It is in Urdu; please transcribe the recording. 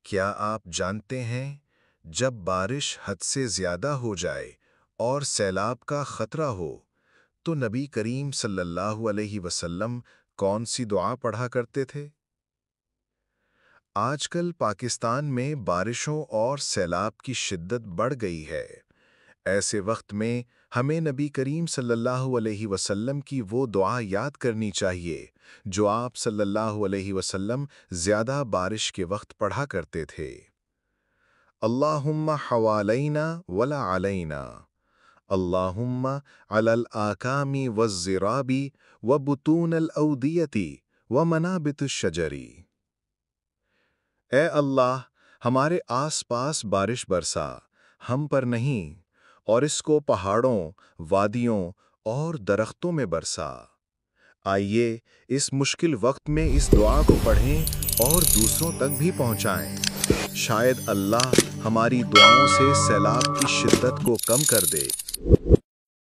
کیا آپ جانتے ہیں جب بارش حد سے زیادہ ہو جائے اور سیلاب کا خطرہ ہو تو نبی کریم صلی اللہ علیہ وسلم کون سی دعا پڑھا کرتے تھے؟ آج کل پاکستان میں بارشوں اور سیلاب کی شدت بڑھ گئی ہے۔ ایسے وقت میں ہمیں نبی کریم صلی اللہ علیہ وسلم کی وہ دعا یاد کرنی چاہیے جو آپ صلی اللہ علیہ وسلم زیادہ بارش کے وقت پڑھا کرتے تھے۔ اللہم حوالینا ولا علینا، اللہم علی الاکام والزراب وبطون الاودیۃ ومنابت الشجر۔ اے اللہ، ہمارے آس پاس بارش برسا، ہم پر نہیں، اور اس کو پہاڑوں، وادیوں اور درختوں میں برسا۔ آئیے اس مشکل وقت میں اس دعا کو پڑھیں اور دوسروں تک بھی پہنچائیں۔ شاید اللہ ہماری دعاؤں سے سیلاب کی شدت کو کم کر دے۔